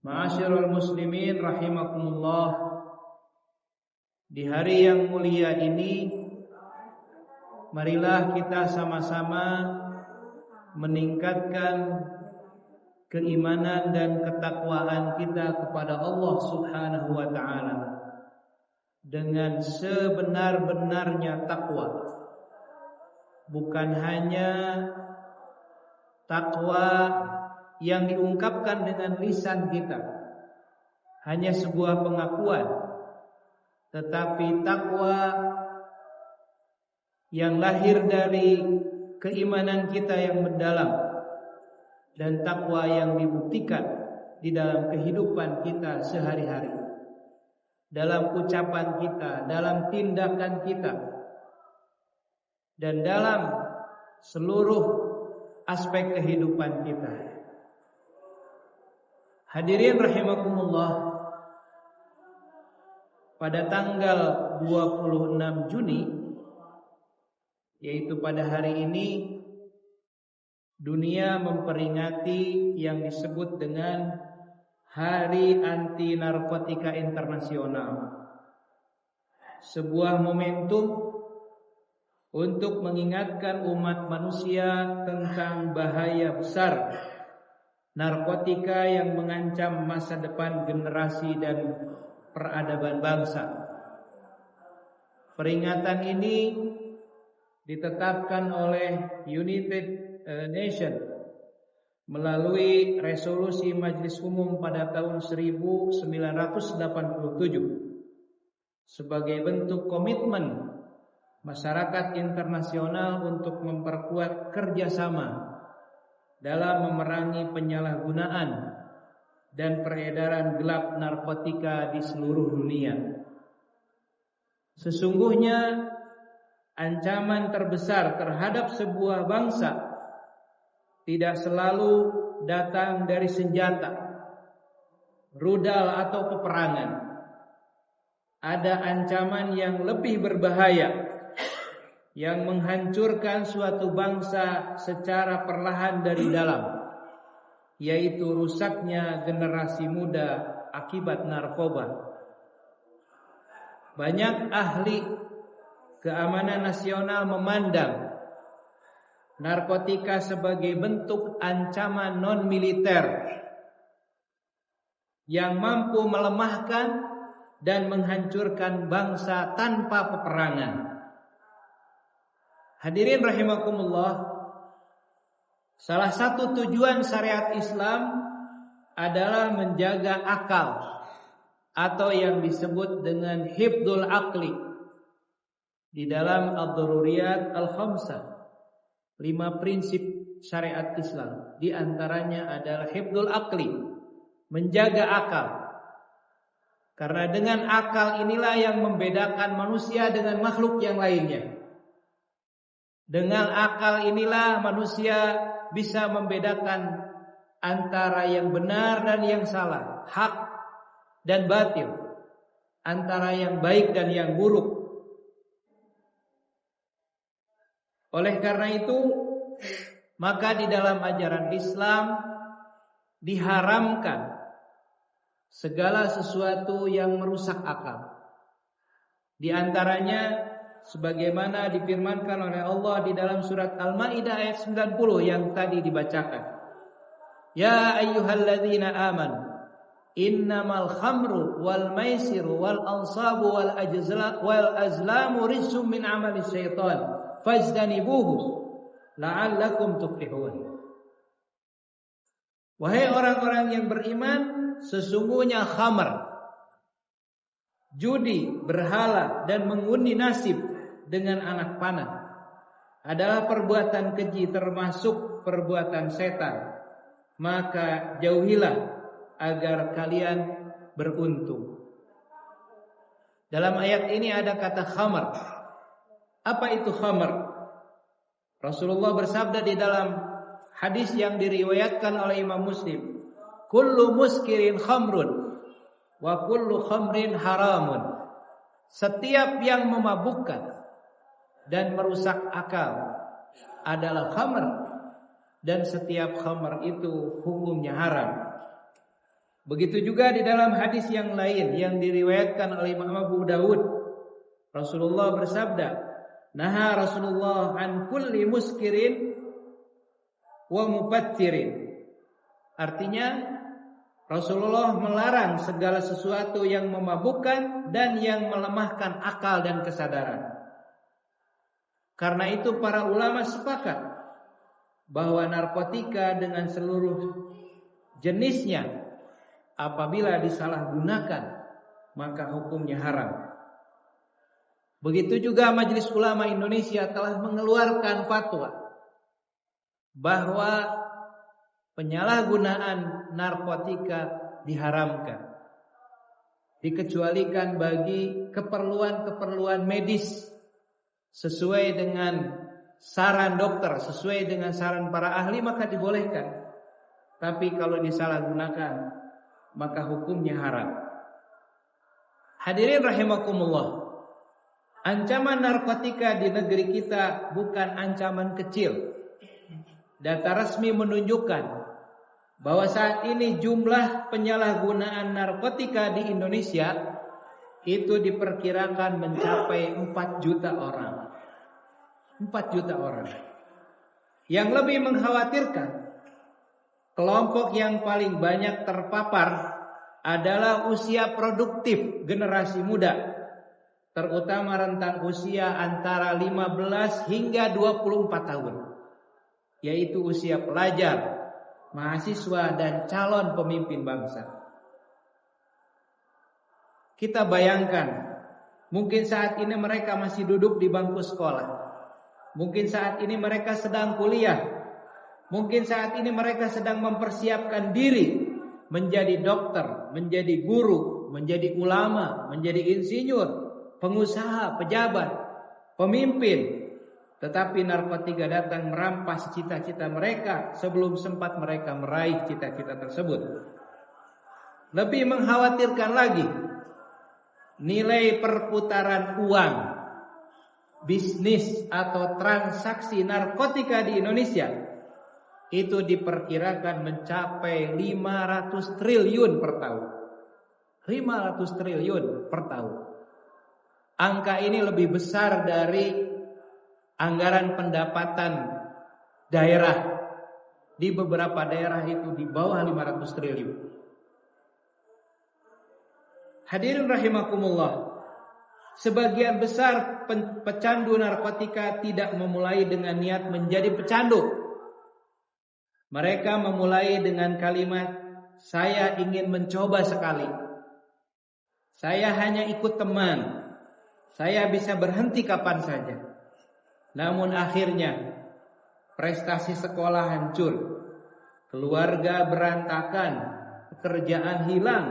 Ma'asyiral muslimin rahimakumullah. Di hari yang mulia ini, marilah kita sama-sama meningkatkan keimanan dan ketakwaan kita kepada Allah Subhanahu wa taala dengan sebenar-benarnya takwa. Bukan hanya takwa yang diungkapkan dengan lisan kita, hanya sebuah pengakuan, tetapi takwa yang lahir dari keimanan kita yang mendalam dan takwa yang dibuktikan di dalam kehidupan kita sehari-hari, dalam ucapan kita, dalam tindakan kita, dan dalam seluruh aspek kehidupan kita. Hadirin rahimakumullah, pada tanggal 26 Juni, yaitu pada hari ini, dunia memperingati yang disebut dengan Hari Anti Narkotika Internasional. Sebuah momentum untuk mengingatkan umat manusia tentang bahaya besar narkotika yang mengancam masa depan generasi dan peradaban bangsa. Peringatan ini ditetapkan oleh United Nations melalui resolusi Majelis Umum pada tahun 1987 sebagai bentuk komitmen masyarakat internasional untuk memperkuat kerjasama dalam memerangi penyalahgunaan dan peredaran gelap narkotika di seluruh dunia. Sesungguhnya ancaman terbesar terhadap sebuah bangsa tidak selalu datang dari senjata, rudal atau peperangan. Ada ancaman yang lebih berbahaya yang menghancurkan suatu bangsa secara perlahan dari dalam, yaitu rusaknya generasi muda akibat narkoba. Banyak ahli keamanan nasional memandang narkotika sebagai bentuk ancaman non-militer yang mampu melemahkan dan menghancurkan bangsa tanpa peperangan. Hadirin rahimakumullah, salah satu tujuan syariat Islam adalah menjaga akal atau yang disebut dengan hifdzul aqli di dalam ad-daruriyat al-khamsah. 5 prinsip syariat Islam, di antaranya adalah hifdzul aqli, menjaga akal. Karena dengan akal inilah yang membedakan manusia dengan makhluk yang lainnya. Dengan akal inilah manusia bisa membedakan antara yang benar dan yang salah, hak dan batil, antara yang baik dan yang buruk. Oleh karena itu, maka di dalam ajaran Islam diharamkan segala sesuatu yang merusak akal. Di antaranya sebagaimana difirmankan oleh Allah di dalam surat Al-Maidah ayat 90 yang tadi dibacakan. Ya ayyuhalladzina amanu innamal khamru wal maisiru wal ansabu wal azlamu rijsum min amali syaitan fajtanibuhu la'allakum tuflihun. Wahai orang-orang yang beriman, sesungguhnya khamr, judi, berhala dan mengundi nasib dengan anak panah adalah perbuatan keji termasuk perbuatan setan. Maka jauhilah agar kalian beruntung. Dalam ayat ini ada kata khamr. Apa itu khamr? Rasulullah bersabda di dalam hadis yang diriwayatkan oleh Imam Muslim, kullu muskirin khamrun wa kullu khamrin haramun. Setiap yang memabukkan dan merusak akal adalah khamr, dan setiap khamr itu hukumnya haram. Begitu juga di dalam hadis yang lain yang diriwayatkan oleh Imam Abu Dawud, Rasulullah bersabda, "Naha Rasulullah an kulli muskirin wa mufattirin." Artinya Rasulullah melarang segala sesuatu yang memabukkan dan yang melemahkan akal dan kesadaran. Karena itu para ulama sepakat bahwa narkotika dengan seluruh jenisnya apabila disalahgunakan maka hukumnya haram. Begitu juga Majelis Ulama Indonesia telah mengeluarkan fatwa bahwa penyalahgunaan narkotika diharamkan, dikecualikan bagi keperluan-keperluan medis sesuai dengan saran dokter, sesuai dengan saran para ahli maka dibolehkan. Tapi kalau disalahgunakan maka hukumnya haram. Hadirin rahimakumullah, ancaman narkotika di negeri kita bukan ancaman kecil. Data resmi menunjukkan bahwa saat ini jumlah penyalahgunaan narkotika di Indonesia itu diperkirakan mencapai 4 juta orang. 4 juta orang. Yang lebih mengkhawatirkan, kelompok yang paling banyak terpapar adalah usia produktif generasi muda, terutama rentang usia antara 15 hingga 24 tahun, yaitu usia pelajar, mahasiswa dan calon pemimpin bangsa. Kita bayangkan, mungkin saat ini mereka masih duduk di bangku sekolah. Mungkin saat ini mereka sedang kuliah. Mungkin saat ini mereka sedang mempersiapkan diri menjadi dokter, menjadi guru, menjadi ulama, menjadi insinyur, pengusaha, pejabat, pemimpin. Tetapi narkotika datang merampas cita-cita mereka sebelum sempat mereka meraih cita-cita tersebut. Lebih mengkhawatirkan lagi, nilai perputaran uang, bisnis atau transaksi narkotika di Indonesia itu diperkirakan mencapai 500 triliun per tahun. 500 triliun per tahun. Angka ini lebih besar dari anggaran pendapatan daerah. Di beberapa daerah itu di bawah 500 triliun. Hadirin rahimakumullah, sebagian besar pecandu narkotika tidak memulai dengan niat menjadi pecandu. Mereka memulai dengan kalimat, "Saya ingin mencoba sekali. Saya hanya ikut teman. Saya bisa berhenti kapan saja." Namun akhirnya prestasi sekolah hancur, keluarga berantakan, pekerjaan hilang,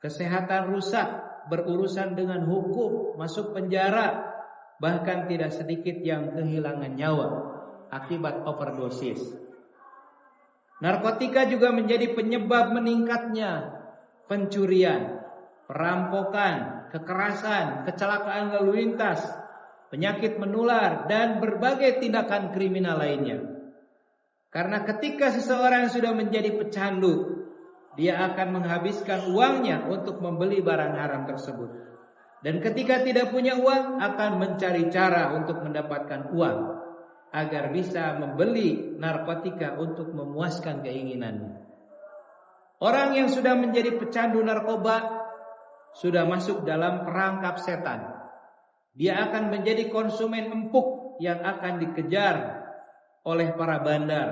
kesehatan rusak, berurusan dengan hukum, masuk penjara, bahkan tidak sedikit yang kehilangan nyawa akibat overdosis. Narkotika juga menjadi penyebab meningkatnya pencurian, perampokan, kekerasan, kecelakaan lalu lintas, penyakit menular, dan berbagai tindakan kriminal lainnya. Karena ketika seseorang sudah menjadi pecandu, dia akan menghabiskan uangnya untuk membeli barang haram tersebut. Dan ketika tidak punya uang, akan mencari cara untuk mendapatkan uang agar bisa membeli narkotika untuk memuaskan keinginannya. Orang yang sudah menjadi pecandu narkoba sudah masuk dalam perangkap setan. Dia akan menjadi konsumen empuk yang akan dikejar oleh para bandar.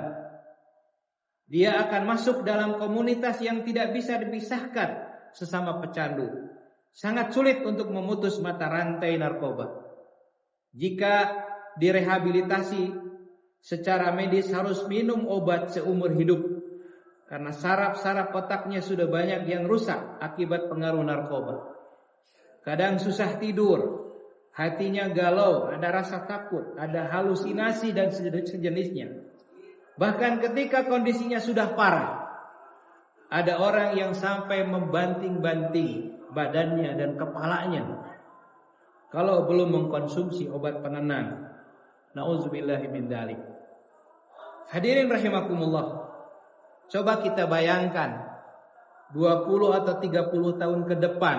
Dia akan masuk dalam komunitas yang tidak bisa dipisahkan sesama pecandu. Sangat sulit untuk memutus mata rantai narkoba. Jika direhabilitasi secara medis harus minum obat seumur hidup, karena saraf-saraf otaknya sudah banyak yang rusak akibat pengaruh narkoba. Kadang susah tidur, hatinya galau, ada rasa takut, ada halusinasi dan sejenisnya. Bahkan ketika kondisinya sudah parah, ada orang yang sampai membanting-banting badannya dan kepalanya kalau belum mengkonsumsi obat penenang. Nauzubillahi min dzalik. Hadirin rahimakumullah, coba kita bayangkan 20 atau 30 tahun ke depan,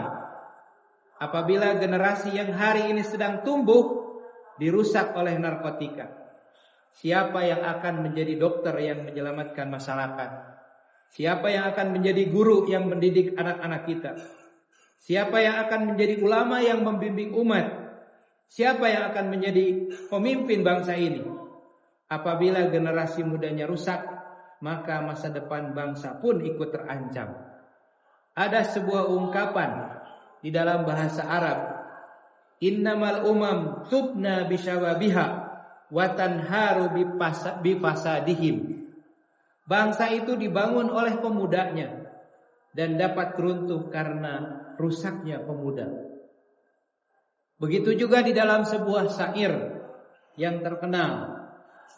apabila generasi yang hari ini sedang tumbuh dirusak oleh narkotika, siapa yang akan menjadi dokter yang menyelamatkan masyarakat? Siapa yang akan menjadi guru yang mendidik anak-anak kita? Siapa yang akan menjadi ulama yang membimbing umat? Siapa yang akan menjadi pemimpin bangsa ini? Apabila generasi mudanya rusak, maka masa depan bangsa pun ikut terancam. Ada sebuah ungkapan di dalam bahasa Arab, innamal umam tubna bisyababiha wa tanharu bifasadihim. Bangsa itu dibangun oleh pemudanya dan dapat runtuh karena rusaknya pemuda. Begitu juga di dalam sebuah syair yang terkenal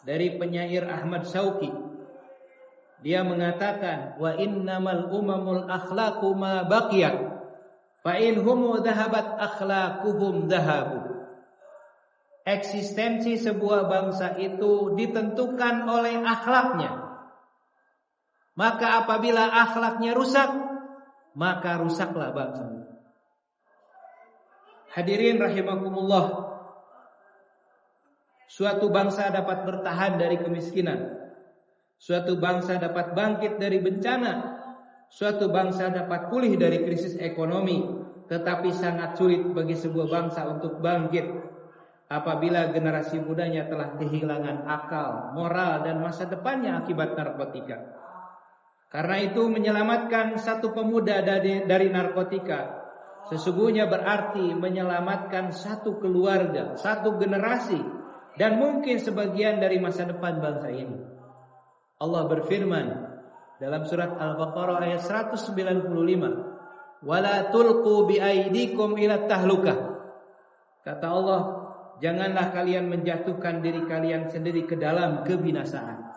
dari penyair Ahmad Syauqi. Dia mengatakan, wa innamal umamul akhlaqu ma baqiyat fa in hum dhahabat akhlaquhum dhahabu. Eksistensi sebuah bangsa itu ditentukan oleh akhlaknya. Maka apabila akhlaknya rusak, maka rusaklah bangsa. Hadirin rahimakumullah, suatu bangsa dapat bertahan dari kemiskinan, suatu bangsa dapat bangkit dari bencana, suatu bangsa dapat pulih dari krisis ekonomi, tetapi sangat sulit bagi sebuah bangsa untuk bangkit apabila generasi mudanya telah kehilangan akal, moral, dan masa depannya akibat narkotika. Karena itu menyelamatkan satu pemuda dari narkotika sesungguhnya berarti menyelamatkan satu keluarga, satu generasi, dan mungkin sebagian dari masa depan bangsa ini. Allah berfirman dalam surat Al-Baqarah ayat 195, "Wala tulqu biaidikum ila tahlukah." Kata Allah, janganlah kalian menjatuhkan diri kalian sendiri ke dalam kebinasaan.